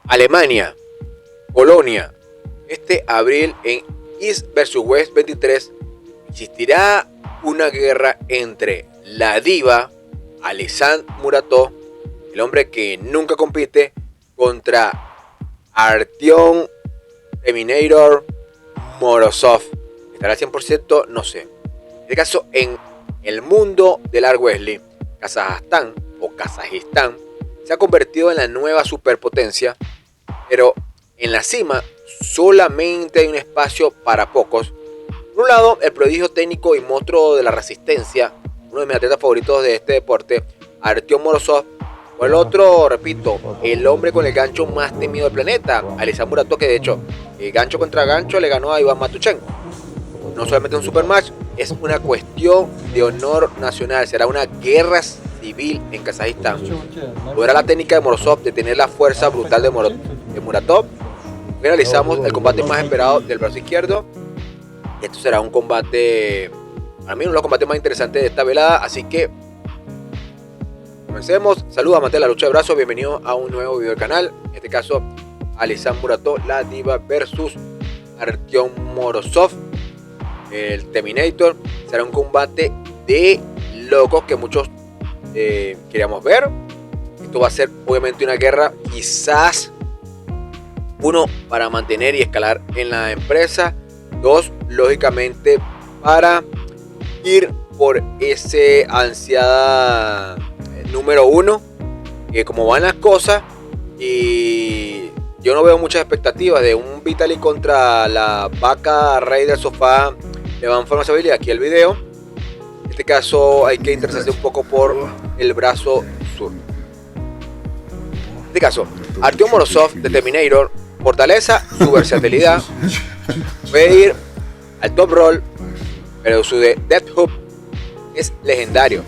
Alemania, Polonia. Este abril en East vs West 23 existirá una guerra entre la diva Alexandre Muratov, el hombre que nunca compite, contra Artyom Terminator Morozov. ¿Estará al 100%? No sé. En este caso, en el mundo del arco wrestling, Kazajstán se ha convertido en la nueva superpotencia, pero en la cima solamente hay un espacio para pocos. Por un lado, el prodigio técnico y monstruo de la resistencia, uno de mis atletas favoritos de este deporte, Artyom Morozov. Por el otro, repito, el hombre con el gancho más temido del planeta, Alexandre Muratov, que de hecho, el gancho contra gancho le ganó a Iván Matuchenko. No solamente un supermatch, es una cuestión de honor nacional. Será una guerra civil en Kazajistán. ¿Podrá la técnica de Morozov detener la fuerza brutal de Muratov? Finalizamos el combate más esperado del brazo izquierdo. Esto será un combate, para mí, uno de los combates más interesantes de esta velada. Así que comencemos. Saludos, amantes de la lucha de brazos. Bienvenidos a un nuevo video del canal. En este caso, Alexandre Muratov, la diva, versus Artyom Morozov, el Terminator. Será un combate de locos que muchos queríamos ver. Esto va a ser obviamente una guerra, quizás uno, para mantener y escalar en la empresa. Dos, lógicamente, para ir por ese ansiada número uno. Como van las cosas, y yo no veo muchas expectativas de un Vitaly contra la vaca rey del sofá de Van Formasability. Aquí el video. En este caso hay que interesarse un poco por el brazo sur. En este caso, Artyom Morozov de Terminator, fortaleza, su versatilidad, puede ir al top roll, pero su death hook es legendario.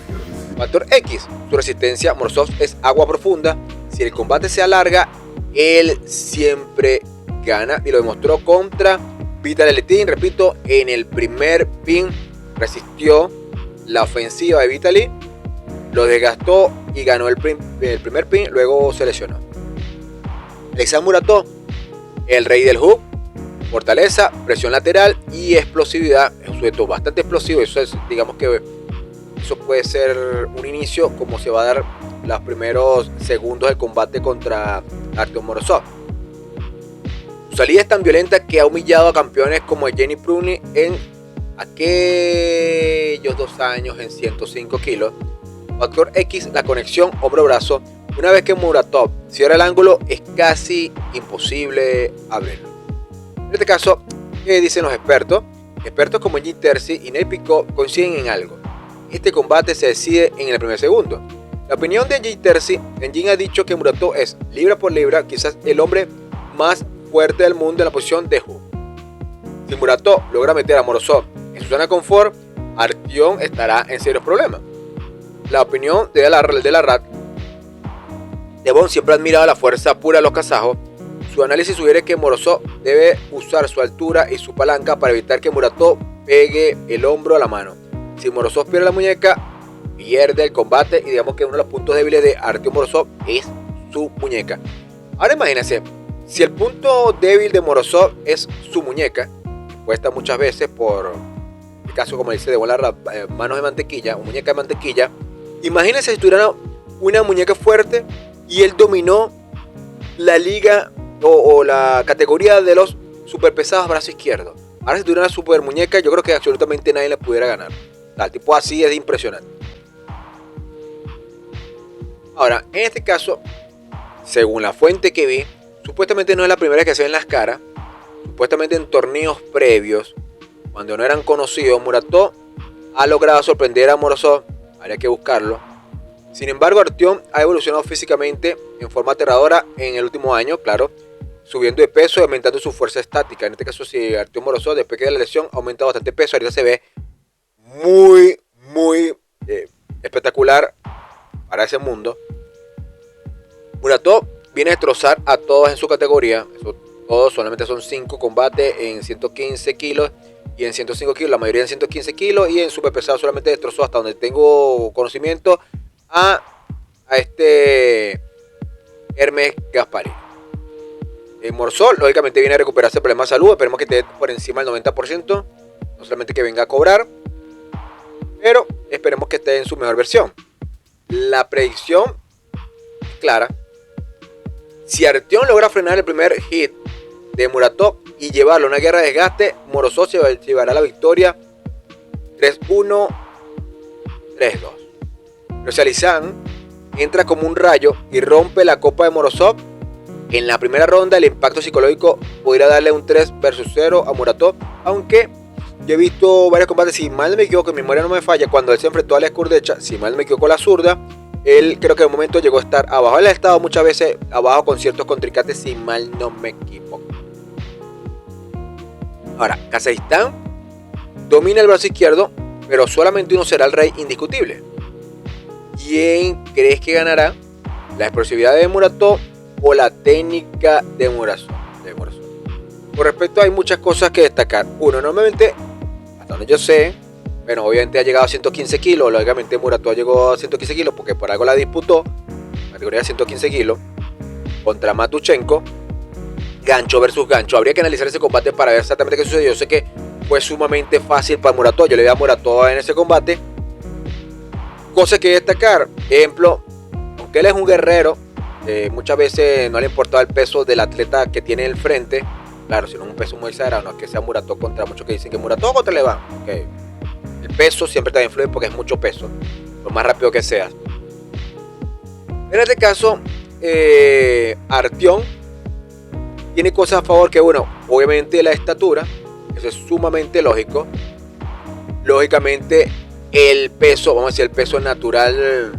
Factor X, su resistencia. Morozov es agua profunda. Si el combate se alarga, él siempre gana, y lo demostró contra Vitaly Letin. Repito, en el primer pin resistió la ofensiva de Vitaly, lo desgastó y ganó el primer pin. Luego se lesionó. Alexandre Muratov, el rey del hook, fortaleza, presión lateral y explosividad. Es un sujeto bastante explosivo. Eso es, digamos que eso puede ser un inicio, como se va a dar los primeros segundos del combate contra Artyom Morozov. Su salida es tan violenta que ha humillado a campeones como Jenny Pruney en aquellos 2 años en 105 kilos. Factor X, la conexión hombro-brazo. Una vez que Muratov cierra el ángulo, es casi imposible abrirlo. En este caso, ¿qué dicen los expertos? Expertos como Jim Terzi y Neil Picot coinciden en algo. Este combate se decide en el primer segundo. La opinión de Jim Terzi, Jim ha dicho que Muratov es, libra por libra, quizás el hombre más fuerte del mundo en la posición de hook. Si Muratov logra meter a Morozov en su zona de confort, Artyom estará en serios problemas. La opinión de la Rat, Devon siempre ha admirado la fuerza pura de los kazajos. Su análisis sugiere que Morozov debe usar su altura y su palanca para evitar que Muratov pegue el hombro a la mano. Si Morozov pierde la muñeca, pierde el combate, y digamos que uno de los puntos débiles de Artyom Morozov es su muñeca. Ahora imagínense, si el punto débil de Morozov es su muñeca, puesta muchas veces por el caso, como dice de volar manos de mantequilla o muñeca de mantequilla. Imagínense si tuviera una muñeca fuerte y él dominó la liga o la categoría de los superpesados brazo izquierdo. Ahora si tuviera una super muñeca, yo creo que absolutamente nadie le pudiera ganar. El tipo así es impresionante. Ahora, en este caso, según la fuente que vi, supuestamente no es la primera vez que se ven las caras. Supuestamente en torneos previos, cuando no eran conocidos, Muratov ha logrado sorprender a Morozov. Habría que buscarlo. Sin embargo, Artyom ha evolucionado físicamente en forma aterradora en el último año, claro, subiendo de peso y aumentando su fuerza estática. En este caso, si Artyom Morozov, después de la lesión, ha aumentado bastante peso. Ahorita se ve muy espectacular para ese mundo. Muratov viene a destrozar a todos en su categoría. Todos solamente son 5 combates en 115 kilos y en 105 kilos, la mayoría en 115 kilos, y en super pesado solamente destrozó, hasta donde tengo conocimiento, a este Hermes Gasparini. Morozov lógicamente viene a recuperarse el problema de salud. Esperemos que esté por encima del 90%. No solamente que venga a cobrar, pero esperemos que esté en su mejor versión. La predicción es clara. Si Artyom logra frenar el primer hit de Muratov y llevarlo a una guerra de desgaste, Morozov se llevará la victoria 3-1, 3-2. Pero si Alisán entra como un rayo y rompe la copa de Morozov, en la primera ronda el impacto psicológico podría darle un 3-0 a Muratov, aunque yo he visto varios combates, si mal no me equivoco, mi memoria no me falla, cuando él se enfrentó a Alex Kurdecha, si mal no me equivoco, la zurda, él creo que en un momento llegó a estar abajo. Él ha estado muchas veces abajo con ciertos contrincantes, si mal no me equivoco. Ahora, Kazajistán domina el brazo izquierdo, pero solamente uno será el rey indiscutible. ¿Quién crees que ganará? ¿La explosividad de Muratov o la técnica de Morozov? Por respecto, hay muchas cosas que destacar. Uno, normalmente, hasta donde yo sé, bueno, obviamente ha llegado a 115 kilos. Lógicamente Muratov llegó a 115 kilos porque por algo la disputó. Categoría de 115 kilos contra Matuchenko. Gancho versus gancho. Habría que analizar ese combate para ver exactamente qué sucedió. Yo sé que fue sumamente fácil para Muratov. Yo le vi a Muratov en ese combate. Cosas que destacar. Ejemplo, aunque él es un guerrero, muchas veces no le importaba el peso del atleta que tiene el frente. Claro, si no es un peso muy exagerado, no es que sea Muratov contra muchos que dicen que Muratov contra Levan. Okay. El peso siempre te influye porque es mucho peso, lo más rápido que seas. En este caso, Artyom tiene cosas a favor que, bueno, obviamente la estatura, eso es sumamente lógico. Lógicamente, el peso, vamos a decir, el peso natural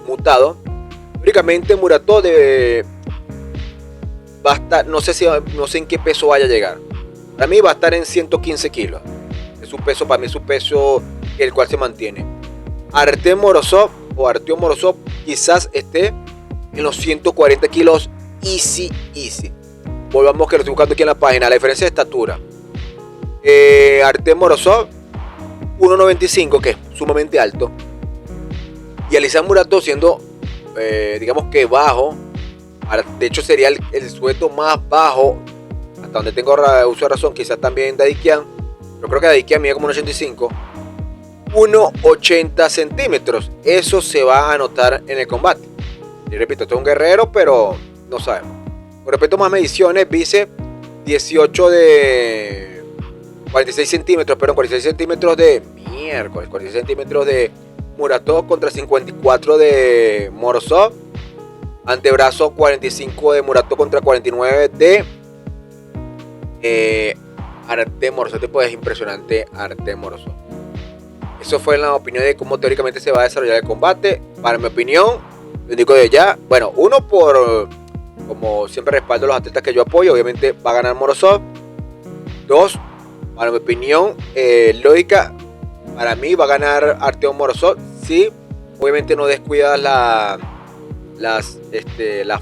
mutado. Lógicamente, Muratov va a estar, no sé en qué peso vaya a llegar. Para mí va a estar en 115 kilos. Es su peso, para mí es su peso el cual se mantiene. Artyom Morozov quizás esté en los 140 kilos easy. Volvamos que lo estoy buscando aquí en la página. La diferencia de estatura. Artyom Morozov 1.95, que es sumamente alto. Y Alisán Muratov siendo, digamos que bajo. De hecho sería el sujeto más bajo, hasta donde tengo uso de razón, quizás también Dadikian. Pero creo que Dadikian mide como 1.85. 1.80 centímetros. Eso se va a notar en el combate. Y repito, esto es un guerrero, pero no sabemos. Con respecto a más mediciones, dice 18 de 46 centímetros, perdón, 46 centímetros de miércoles, 46 centímetros de Muratov contra 54 de Morozov. Antebrazo 45 de Muratov contra 49 de Artyom Morozov. Tipo es impresionante Artyom Morozov. Eso fue la opinión de cómo teóricamente se va a desarrollar el combate. Para mi opinión, lo indico de ya. Bueno, uno por, como siempre respaldo a los atletas que yo apoyo, obviamente va a ganar Morozov. Dos, para mi opinión lógica, para mí va a ganar Artyom Morozov. Sí, obviamente no descuida las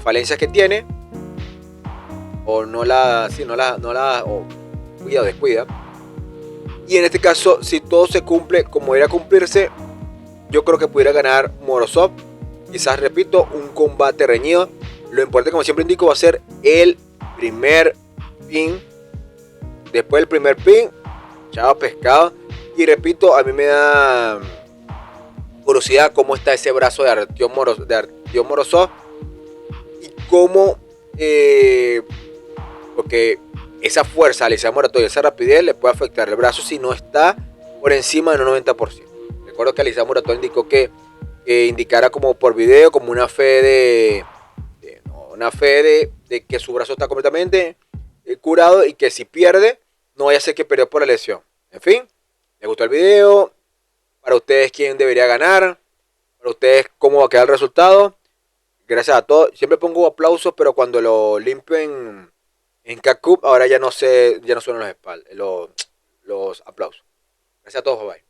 falencias que tiene, o descuida. Y en este caso, si todo se cumple como debería cumplirse, yo creo que pudiera ganar Morozov. Quizás, repito, un combate reñido. Lo importante, como siempre indico, va a ser el primer pin. Después del primer pin, chao pescado. Y repito, a mí me da curiosidad cómo está ese brazo de Artyom Morozov y cómo, porque esa fuerza, Alisán Muratov y esa rapidez le puede afectar el brazo si no está por encima del 90%. Recuerdo que Alisán Muratov indicó que indicara como por video, como una fe de que su brazo está completamente curado y que si pierde, no vaya a ser que perdió por la lesión. En fin, les gustó el video. Para ustedes, ¿quién debería ganar? Para ustedes, ¿cómo va a quedar el resultado? Gracias a todos. Siempre pongo aplausos, pero cuando lo limpio en CACUP, ahora ya no suenan los aplausos. Gracias a todos, bye bye.